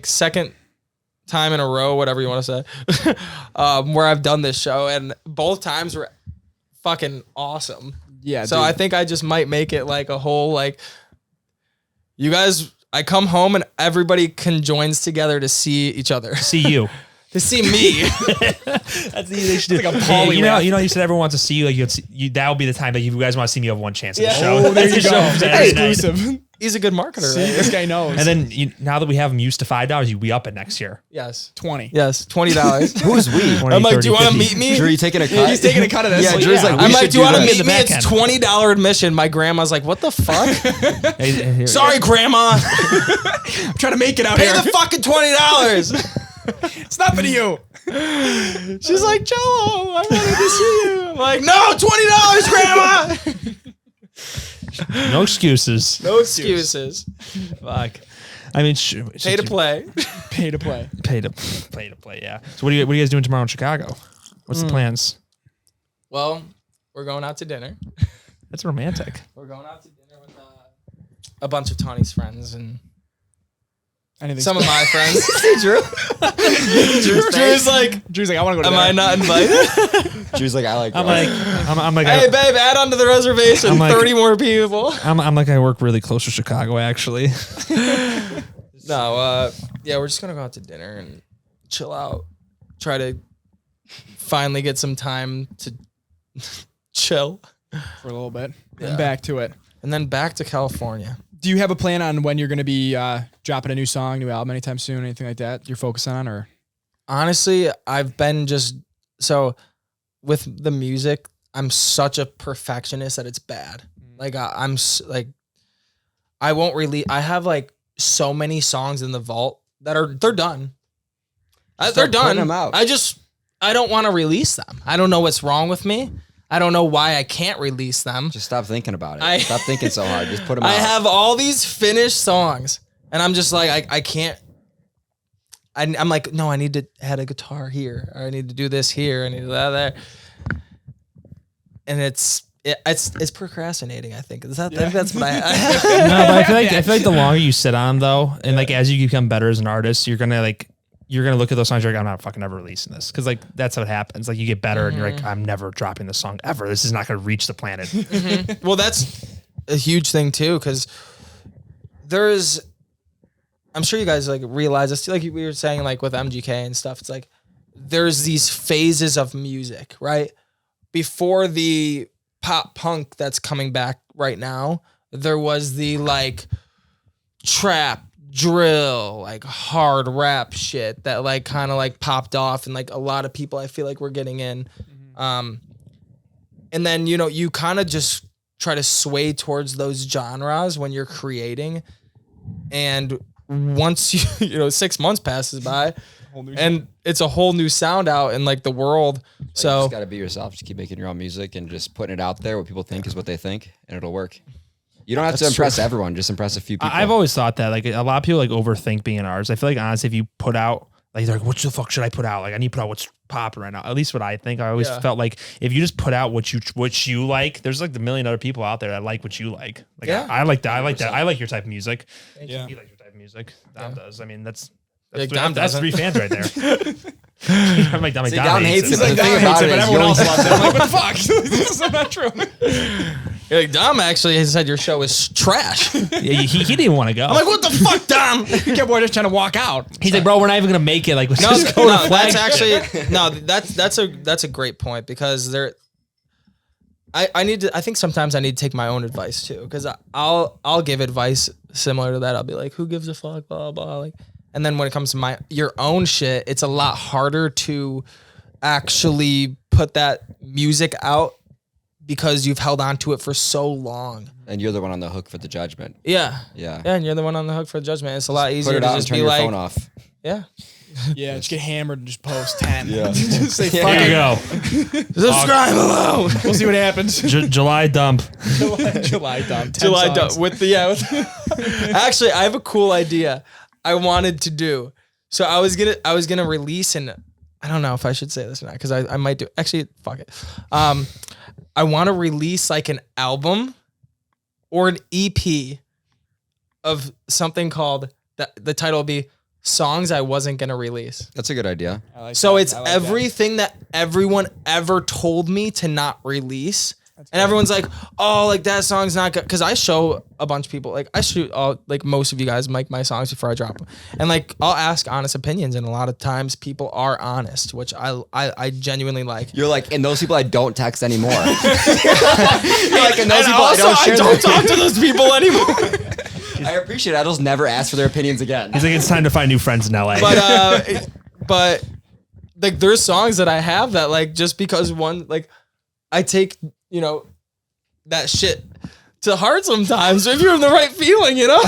second time in a row, whatever you want to say, where I've done this show, and both times were fucking awesome. Yeah. So dude. I think I just might make it like a whole like, you guys. I come home and everybody conjoins together to see each other. See you. To see me. That's they should do. Like a poly you know, you said everyone wants to see you. Like that will be the time that you guys want to see me. You have one chance at the show. Oh, there you go. Hey, Exclusive. He's a good marketer. See, Right? this guy knows. And then now that we have them used to $5, you be up it next year. Yes. 20. Yes. $20. Who's we? 20, I'm like, 30, do you want to 50. meet me? Drew, you taking a cut? He's taking a cut of this. Yeah, Drew's like, we I'm like, should do you want to that. meet me? It's $20 admission. My grandma's like, what the fuck? Sorry, grandma. I'm trying to make it out Pay here. the fucking $20. It's nothing to you. She's like, Jello, I wanted to see you. I'm like, no, $20, grandma. No excuses. No excuses. Fuck. I mean, Pay to play. Pay to play. Pay to play. Yeah. So what are you guys doing tomorrow in Chicago? What's the plans? Well, we're going out to dinner. That's romantic. We're going out to dinner with a bunch of Tawny's friends and Anything some of my friends. Drew. Drew's like, I want to go to am dinner. I not invited? Drew's like, I like. I'm like, Hey, babe, add on to the reservation. I'm like- 30 more people. I'm like, I work really close to Chicago, actually. No, yeah, we're just gonna go out to dinner and chill out. Try to finally get some time to chill, for a little bit. Yeah. And back to it. and then back to California. Do you have a plan on when you're going to be dropping a new song, new album anytime soon, anything like that you're focusing on? Or Honestly, I've been so with the music, I'm such a perfectionist that it's bad. Like I won't release. I have like so many songs in the vault that they're done. They're done. Them out. I don't want to release them. I don't know what's wrong with me. I don't know why I can't release them. Just stop thinking about it. Stop thinking so hard. Just put them I out. have all these finished songs, and I'm just like, I can't. I'm like, no, I need to add a guitar here, or I need to do this here, I need to do that there, and it's procrastinating. I think I think that's what I. No, but I feel like the longer you sit on though, and like as you become better as an artist, you're gonna look at those songs. You're like, I'm not fucking ever releasing this, because like that's what happens. Like you get better, and you're like, I'm never dropping this song ever. This is not gonna reach the planet. Well, that's a huge thing too, because I'm sure you guys like realize this, like we were saying, like with MGK and stuff. It's like there's these phases of music, right? Before the pop punk that's coming back right now, there was the like trap, drill, like hard rap shit that like kind of like popped off, and like a lot of people I feel like we're getting in. And then, you kind of just try to sway towards those genres when you're creating. And once 6 months passes by and it's a whole new sound out in like the world. So you just gotta be yourself. Just keep making your own music and just putting it out there. What people think is what they think, and it'll work. You don't have to impress everyone. Just impress a few people. I've always thought that like a lot of people like overthink being an artist. I feel like honestly, if you put out like they're like, what the fuck should I put out? Like I need to put out what's popping right now. At least what I think. I always felt like if you just put out what you like, there's like a million other people out there that like what you like. Like Yeah. I like that. I like that. I like your type of music. Yeah. He likes your type of music. Dom does. I mean, that's Dom that's doesn't. 3 fans right there. I'm like, See, Dom hates it. he's But like, the thing Dom about hates it it, but is everyone you else only- loves it. I'm like, what the fuck? This is not true. like, Dom actually has said your show is trash. I'm Yeah, he didn't want to go. like, what the fuck, Dom? He kept just trying to walk out. He's like, bro, we're not even gonna make it. Like, let's No, just go to that's flagship. actually that's a great point, because I think sometimes I need to take my own advice too, because I'll give advice similar to that. I'll be like, who gives a fuck, blah blah, like, and then when it comes to your own shit, it's a lot harder to actually put that music out because you've held on to it for so long. And you're the one on the hook for the judgment. Yeah, Yeah. and you're the one on the hook for judgment. It's a lot Put easier it to out and just turn be your like, phone off. yeah, Yeah, just get hammered and just post 10. Yeah. Just say, fuck There you it. go. Subscribe below. We'll see what happens. July dump. July dump. 10 July songs. with the Actually, I have a cool idea I wanted to do. So I was gonna release an, I don't know if I should say this or not because I might do. Actually, fuck it. I want to release like an album or an EP of something called the title will be Songs I Wasn't Gonna Release. That's a good idea. So it's everything that everyone ever told me to not release. And everyone's like, oh, like that song's not good. Cause I show a bunch of people, like I shoot like most of you guys like my songs before I drop them. And like, I'll ask honest opinions. And a lot of times people are honest, which I genuinely like. You're like, and those people I don't text anymore. You're like, and those people also, I don't talk to those people anymore. I appreciate it. I just never ask for their opinions again. He's like, it's time to find new friends in LA. But like there's songs that I have that like, just because one, like I take, you know, that shit to heart sometimes if you're in the right feeling, you know?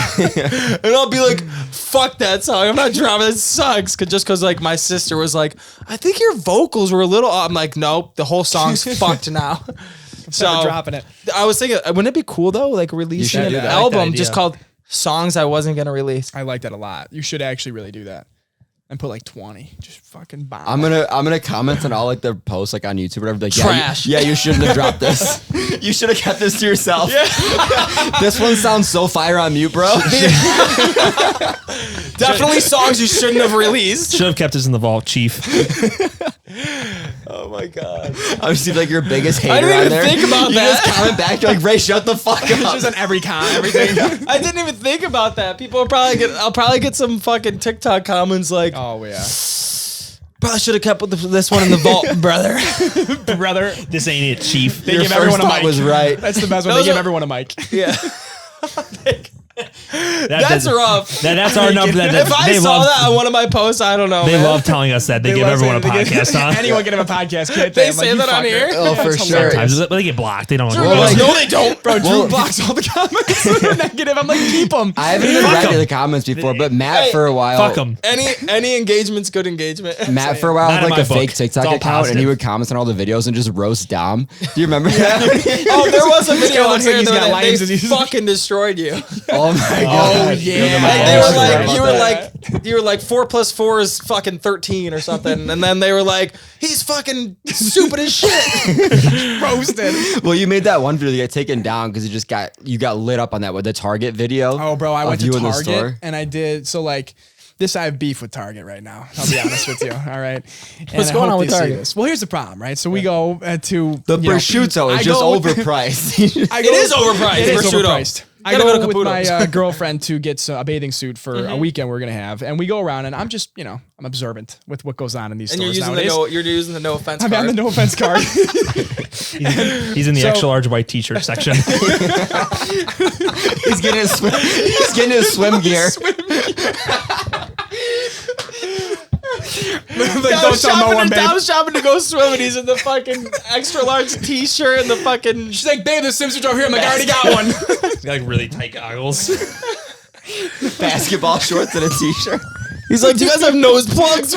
And I'll be like, fuck that song. I'm not dropping it. Sucks. Just cause like my sister was like, I think your vocals were a little off. I'm like, nope, the whole song's fucked now. So dropping it. I was thinking, wouldn't it be cool though? Like releasing an album just called Songs I Wasn't Gonna Release. I like that a lot. You should actually really do that. And put like 20. Just fucking bomb. I'm gonna comment on all like the posts like on YouTube or whatever. Like, Trash. Yeah, you shouldn't have dropped this. You should have kept this to yourself. Yeah. This one sounds so fire on mute, bro. Definitely songs you shouldn't have released. Should have kept this in the vault, Chief. Oh my god. I would see like your biggest hater I didn't on even there. think about you that. just comment back. You're like, Ray, shut the fuck It's up. just on everything. I didn't even think about that. People will I'll probably get some fucking TikTok comments like, Oh, yeah. probably should have kept this one in the vault, brother. Brother. This ain't it, Chief. They Your give everyone a first thought mic. was right. That's the best one. Those They give are- everyone a mic. Yeah. That's That's rough. That's our number. If I saw that on one of my posts, I don't know. They man. love telling us that. They give love everyone a saying they give- podcast on. Anyone can have a podcast. Can't They I'm say you that on fucker. here? Oh, for it's sure. hilarious. Sometimes, but they get blocked. They don't. Well, like- No, they don't. Bro, Drew Well- blocks all the comments that are negative. I'm like, keep them. I haven't even read the comments before, but Matt Hey, for a while. Fuck them. Any engagement's good engagement. Matt for a while Not had in like my a fake book. TikTok It's all account, and he positive. would comment on all the videos and just roast Dom. Do you remember that? Oh, there was a video on looks like here he's got that Lyme's they disease. fucking destroyed you. Oh my god. yeah. Like, they Oh, were like, sorry you were like 4 + 4 is fucking 13 or something, and then they were like, he's fucking stupid as shit. Roasted. Well, you made that one video that got taken down because you got lit up on that with the Target video. Oh, bro, I of went to you in the Target store. and I did. So, like, this, I have beef with Target right now. I'll be honest with you. All right. And What's I going hope on with you see Target? this. Well, here's the problem, right? So, we go to The you know, prosciutto I is just go- overpriced. It is overpriced. It is prosciutto. overpriced. I Gotta go, go to with my Caputo's. girlfriend to get a bathing suit for a weekend we're gonna have, and we go around, and I'm just, I'm observant with what goes on in these And you're stores using nowadays. you're using the no offense I'm card. on the no offense card. He's in the So- extra large white t-shirt section. He's getting his swim gear. Like, don't tell no one, babe. Dom's shopping to go swim, and he's in the fucking extra large t-shirt and the fucking. She's like, babe, the Sims are over here. I'm like, I already got one. He's got like really tight goggles. Basketball shorts and a t-shirt. He's like, do you guys have nose plugs?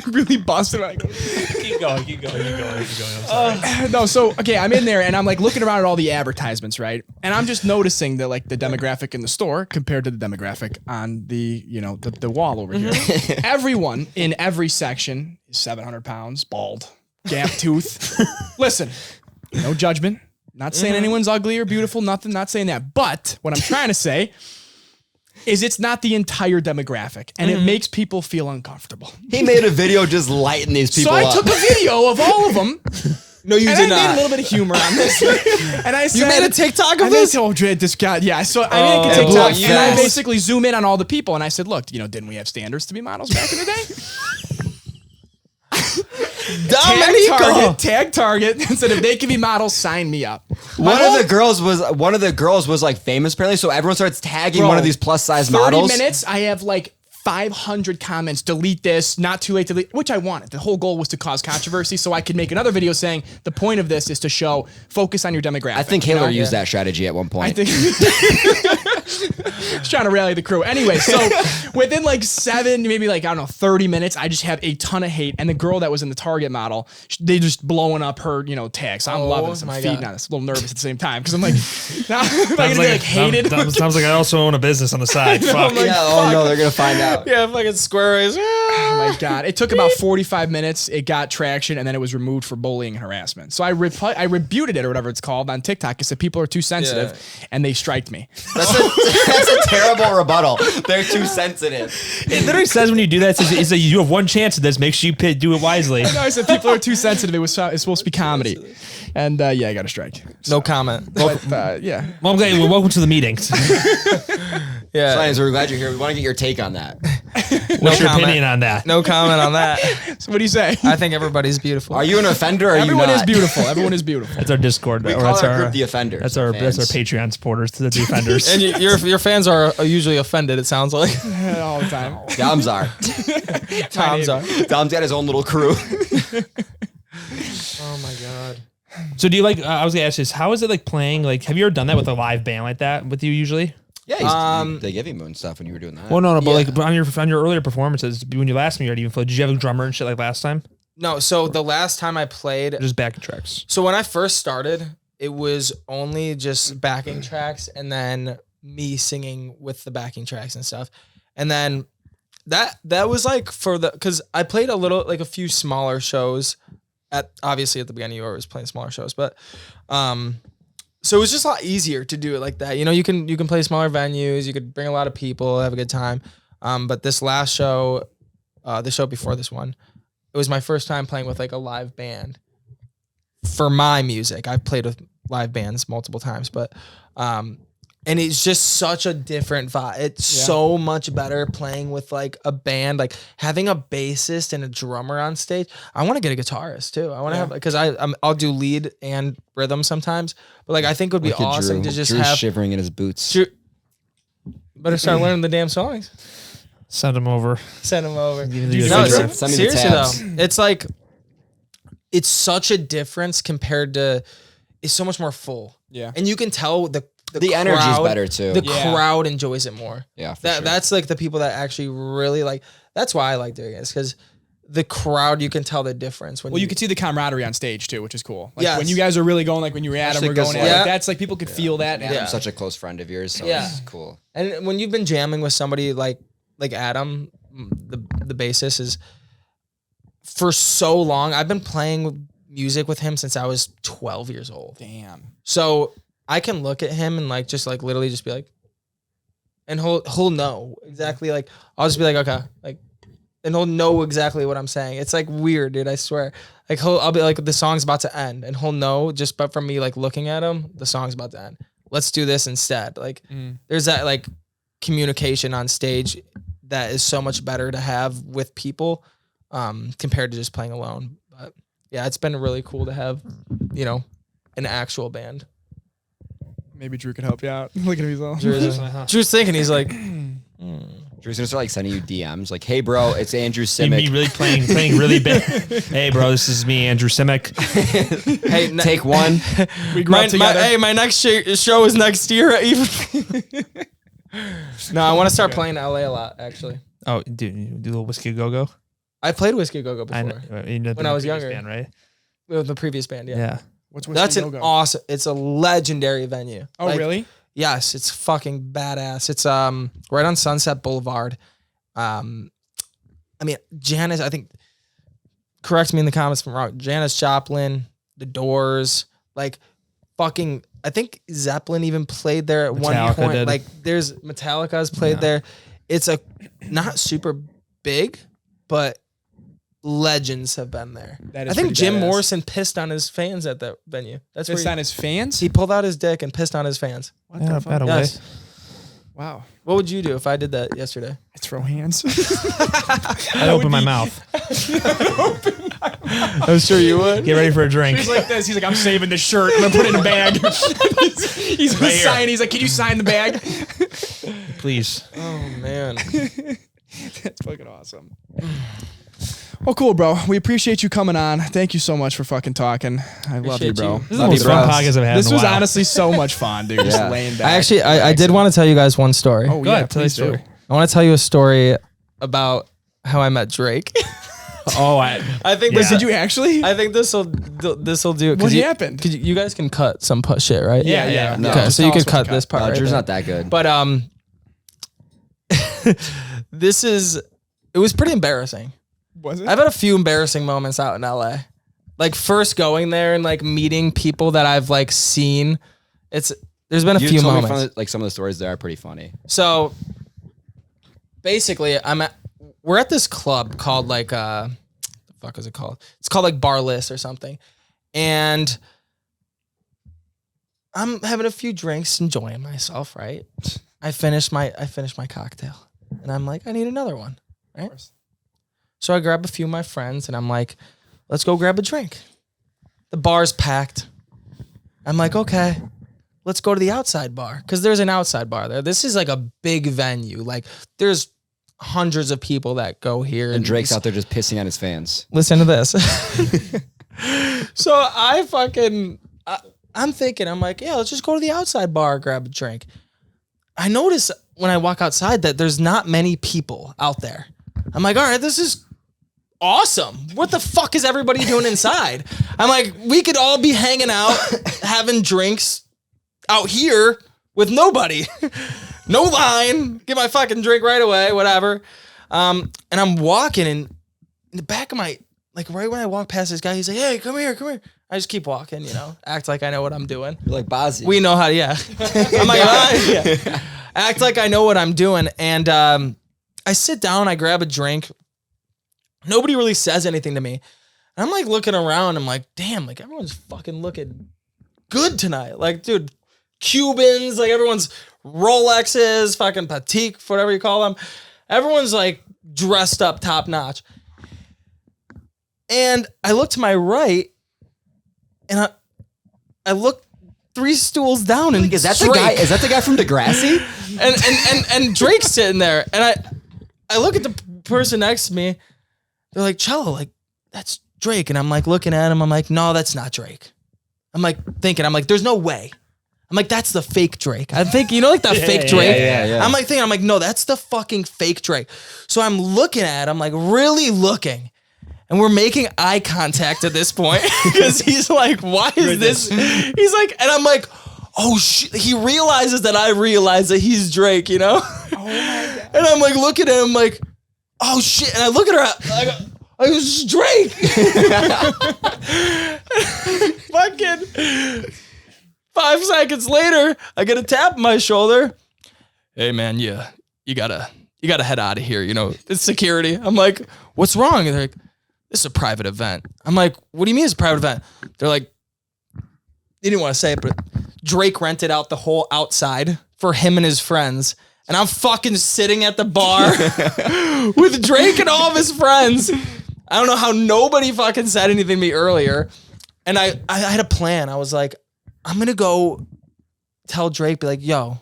Really busted. Like, Keep going. I'm sorry. no, so okay, I'm in there and I'm like looking around at all the advertisements, right? And I'm just noticing that like the demographic in the store compared to the demographic on the the wall over here. Everyone in every section is 700 pounds, bald, gap tooth. Listen, no judgment. Not saying anyone's ugly or beautiful, nothing. Not saying that. But what I'm trying to say is it's not the entire demographic, and it makes people feel uncomfortable. He made a video just lighting these people So I up. took a video of all of them. No, you And did I made a not. little bit of humor on this. And I said, You made a TikTok I of made this? oh, this guy, yeah. So I Oh, made a it blew TikTok up and I fast. basically zoom in on all the people and I said, look, didn't we have standards to be models back in the day? Tag Target and said if they can be models, sign me up. One of the girls was like famous apparently, so everyone starts tagging Bro, one of these plus size 30 models. minutes, I have like 500 comments, delete this, not too late to delete, which I wanted. The whole goal was to cause controversy so I could make another video saying the point of this is to show, focus on your demographic. I think Hitler used that strategy at one point. I think Just trying to rally the crew. Anyway, so within like 7, maybe like, I don't know, 30 minutes, I just have a ton of hate. And the girl that was in the Target model, they just blowing up her, tags. So I'm loving this. I'm feeding on this. A little nervous at the same time because I'm like, now am I gonna be like hated? Sounds like I also own a business on the side. Fuck. Like, oh no, they're gonna find out. Yeah, fucking square race. Oh my God. It took about 45 minutes. It got traction and then it was removed for bullying and harassment. So I rebuted it or whatever it's called on TikTok. I said people are too sensitive and they striked me. That's a terrible rebuttal. They're too sensitive. It literally says when you do that, it says you have one chance at this. Make sure you do it wisely. No, I said people are too sensitive. It's supposed to be comedy. And yeah, I got a strike. No comment. But yeah. Well, I'm glad. Well, welcome to the meetings. Yeah. So we're glad you're here. We want to get your take on that. What's your opinion on that? No comment on that. So what do you say? I think everybody's beautiful. Are you an offender or are Everyone you not? is beautiful. Everyone is beautiful. That's our Discord. We call our group the offenders. That's our Patreon supporters, the offenders. And your fans are usually offended, it sounds like. All the time. Dom's are. Dom's got his own little crew. Oh my God. So do you like, I was going to ask this, how is it like playing, like, have you ever done that with a live band like that with you usually? Yeah, they give you moon stuff when you were doing that. Well, no, but like on your earlier performances, when you last time you even played, did you have a drummer and shit like last time? No, so the last time I played, Or just backing tracks. So when I first started, it was only just backing tracks and then me singing with the backing tracks and stuff. And then that was like because I played a few smaller shows obviously at the beginning you were always playing smaller shows, but so it was just a lot easier to do it like that. You can play smaller venues, you could bring a lot of people, have a good time. But this last show, the show before this one, it was my first time playing with like a live band for my music. I've played with live bands multiple times, but and it's just such a different vibe. It's so much better playing with like a band, like having a bassist and a drummer on stage. I want to get a guitarist too. I want to have, because I'll do lead and rhythm sometimes, but like I think it would be awesome to just Drew's have shivering in his boots. Better start learning the damn songs. Send them over. No, seriously though, it's like it's such a difference compared to. It's so much more full. Yeah, and you can tell the energy is better too. The crowd enjoys it more. Yeah, that's like the people that actually really like. That's why I like doing it, because the crowd, you can tell the difference. You can see the camaraderie on stage too, which is cool. Like when you guys are really going, like when you were at them, we're going. Like, that's like people could feel that. Yeah, I'm such a close friend of yours. So it's cool. And when you've been jamming with somebody like Adam, the bassist, is for so long. I've been playing music with him since I was 12 years old. Damn. So I can look at him and like just like literally just be like, and he'll know exactly, like I'll just be like, okay, like, and he'll know exactly what I'm saying. It's like weird, dude. I swear. Like I'll be like, the song's about to end, and he'll know just but from me like looking at him, the song's about to end. Let's do this instead. Like there's that like communication on stage that is so much better to have with people compared to just playing alone. But yeah, it's been really cool to have, an actual band. Maybe Drew could help you out. Look at him, he's all. Drew's thinking, he's like, Drew's gonna start like sending you DMs, like, "Hey, bro, it's Andrew Simic." Me really playing really big. Hey, bro, this is me, Andrew Simic. Hey, take one. We grew up together. My next show is next year. No, I want to start playing LA a lot, actually. Oh, do a little Whiskey Go Go? I played Whiskey Go Go before. When I was younger. Band, right? With the previous band, yeah. That's an awesome. It's a legendary venue. Oh, really? Yes, it's fucking badass. It's right on Sunset Boulevard. I mean, Janis, I think, correct me in the comments if I'm wrong, Janis Joplin, The Doors, like fucking, I think Zeppelin even played there at one point. Did. Like there's Metallica's played there. It's a not super big, but legends have been there. I think Jim Morrison pissed on his fans at that venue. That's pissed on his fans? He pulled out his dick and pissed on his fans. What the fuck? Yes. Wow. What would you do if I did that yesterday? I'd throw hands. I'd open my mouth. I'm sure you would. Get ready for a drink. He's like this. He's like, I'm saving this shirt. I'm going to put it in a bag. he's right signing. He's like, can you sign the bag? Please. Oh, man. That's fucking awesome. Well, cool, bro. We appreciate you coming on. Thank you so much for fucking talking. I love you, bro. This is the most fun podcast I've had. This in a was while. honestly so much fun, dude. Just laying back. I did want to tell you guys one story. Oh, yeah, please do. I want to tell you a story about how I met Drake. Oh, I think Wait, did you actually? I think this will do. What happened? Cause you guys can cut some shit, right? Yeah. No. Okay, so you could cut this part. Drew's right not that good. But it was pretty embarrassing. Was it? I've had a few embarrassing moments out in LA. Like first going there and like meeting people that I've like seen. There's been a few moments. Like some of the stories there are pretty funny. So basically we're at this club called like the fuck is it called? It's called like Barless or something. And I'm having a few drinks, enjoying myself, right? I finished my cocktail. And I'm like, I need another one, right? So I grab a few of my friends and I'm like, let's go grab a drink. The bar's packed. I'm like, okay, let's go to the outside bar. Cause there's an outside bar there. This is like a big venue. Like there's hundreds of people that go here. And Drake's out there just pissing on his fans. Listen to this. So I'm thinking, I'm like, yeah, let's just go to the outside bar, grab a drink. I notice when I walk outside that there's not many people out there. I'm like, all right, this is awesome. What the fuck is everybody doing inside? I'm like, we could all be hanging out, having drinks out here with nobody. No line. Get my fucking drink right away, whatever. And I'm walking and in the back of my, like right when I walk past this guy, he's like, hey, come here. I just keep walking, act like I know what I'm doing. You're like Pozzi. We know how to, yeah. I'm like, yeah. Act like I know what I'm doing. And I sit down, I grab a drink. Nobody really says anything to me. And I'm like looking around. I'm like, damn, like everyone's fucking looking good tonight. Like, dude, Cubans, like everyone's Rolexes, fucking Patek, whatever you call them. Everyone's like dressed up top notch. And I look to my right and I look 3 stools down and is that the guy? Is that the guy from Degrassi? and Drake's sitting there and I look at the person next to me. They're like, Cello, like that's Drake. And I'm like looking at him. I'm like, no, that's not Drake. I'm like thinking, there's no way. I'm like, that's the fake Drake. I think, like the fake Drake? Yeah. I'm like thinking, no, that's the fucking fake Drake. So I'm looking at him, like really looking. And we're making eye contact at this point. Because he's like, why is this? He's like, and I'm like, oh shit. He realizes that I realize that he's Drake, Oh my God. And I'm like, looking at him like, oh shit. And I look at her, I go, oh, it's Drake. Fucking 5 seconds later, I get a tap on my shoulder. Hey man, you gotta head out of here. It's security. I'm like, what's wrong? And they're like, this is a private event. I'm like, what do you mean it's a private event? They're like, they didn't want to say it, but Drake rented out the whole outside for him and his friends. And I'm fucking sitting at the bar with Drake and all of his friends. I don't know how nobody fucking said anything to me earlier. And I had a plan. I was like, I'm going to go tell Drake, be like, yo,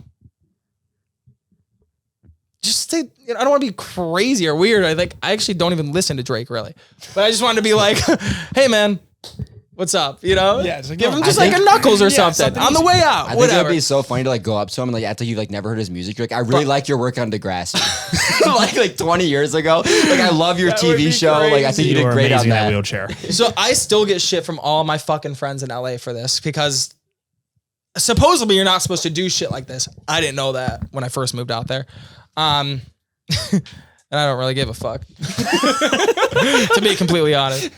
just say, I don't want to be crazy or weird. I actually don't even listen to Drake really, but I just wanted to be like, hey man, what's up? Yeah, just like, give him just like a Knuckles or something on the way out. I think it would be so funny to like go up to him and like act like you've like never heard his music. You're like, I really like your work on Degrassi. like 20 years ago. Like I love your TV show. Crazy. Like I think you did great on that wheelchair. So I still get shit from all my fucking friends in LA for this because supposedly you're not supposed to do shit like this. I didn't know that when I first moved out there. And I don't really give a fuck, to be completely honest.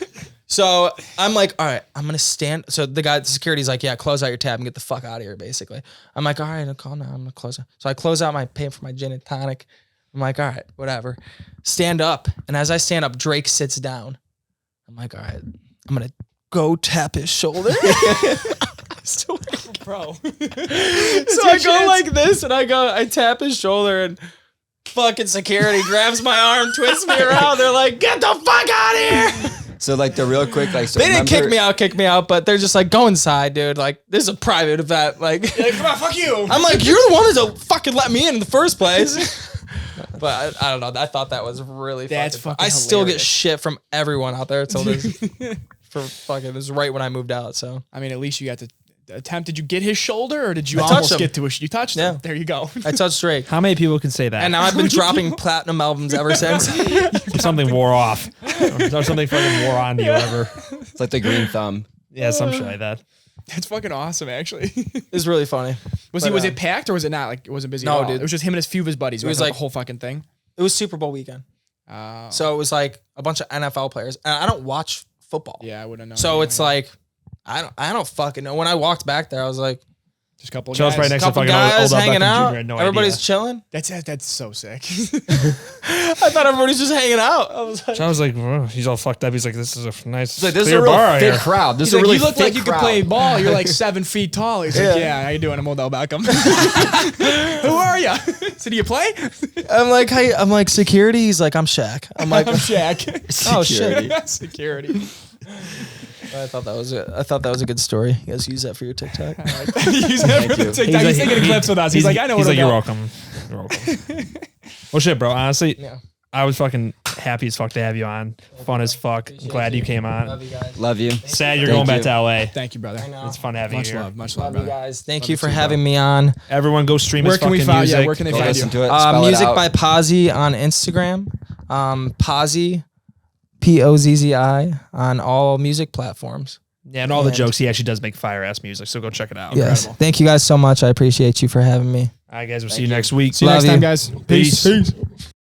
So I'm like, all right, I'm going to stand. So the security's like, yeah, close out your tab and get the fuck out of here, basically. I'm like, all right, I'll call now. I'm going to close it. So I close out paying for my gin and tonic. I'm like, all right, whatever. Stand up. And as I stand up, Drake sits down. I'm like, all right, I'm going to go tap his shoulder. Still bro. So I go like this and I tap his shoulder and fucking security grabs my arm, twists me around. They're like, get the fuck out of here. So like the real quick, like, so they didn't kick me out, but they're just like, go inside, dude. Like, this is a private event. Like, come on, fuck you. I'm like, you're the one that fucking let me in the first place. But I don't know. I thought that was really That's fucking fucking I still get hilarious. shit from everyone out there till this. For fucking, this is right when I moved out. So I mean, at least you got to attempt. Did you get his shoulder or did you I touched almost him. get to it? You touched him. Yeah. There you go. I touched Drake. How many people can say that? And now I've been dropping platinum albums ever since. Something wore off. Or something fucking wore on you, whatever. It's like the green thumb. Yeah, some shit like that. That's fucking awesome, actually. It's really funny. Was it packed or was it not? Like, it wasn't busy No, at all? dude. It was just him and his few of his buddies. It was like the whole fucking thing. It was Super Bowl weekend. So it was like a bunch of NFL players. And I don't watch football. Yeah, I wouldn't know. So it's like, I don't fucking know. When I walked back there, I was like, just a couple of Chill's guys. right next couple to fucking guys old hanging Beckham out. Jr. I had no Everybody's idea. chilling. That's so sick. I thought everybody's just hanging out. I was like, I was like, "Whoa," he's all fucked up. He's like, this is a nice, Like, this is clear a real bar out fit here. crowd. This He's is a like, really you look fit like you could crowd. play ball. You're like 7 feet tall. He's like, yeah, how you doing? I'm Odell Beckham. Who are you? So do you play? I'm like security. He's like, I'm Shaq. I'm like, I'm Shaq. oh shit. Security. I thought that was a good story. You guys use that for your TikTok. Use that for the TikTok. He's taking clips with us. He's like, I know He's what like, I'm you're welcome. You're welcome. Well, shit, bro. Honestly, Yeah. I was fucking happy as fuck to have you on. Fun as fuck. I'm glad you came on. Love you guys. Love you. Sad you're Thank going back you. to LA. Thank you, brother. I know. It's fun having Much you here. love, much love, Love you brother. guys. Thank Love you you for too, having bro. me on. Everyone go stream Where his can we fucking find? music. Yeah, where can they Go find listen you? to it. Spell it Music out. by Pozzi on Instagram. Pozzi, Pozzi on all music platforms. Yeah, and all the And- jokes. He actually does make fire ass music, so go check it out. Yes. Incredible. Thank you guys so much. I appreciate you for having me. All right, guys. We'll see you next week. See you Love next time, you. guys. Peace. Peace.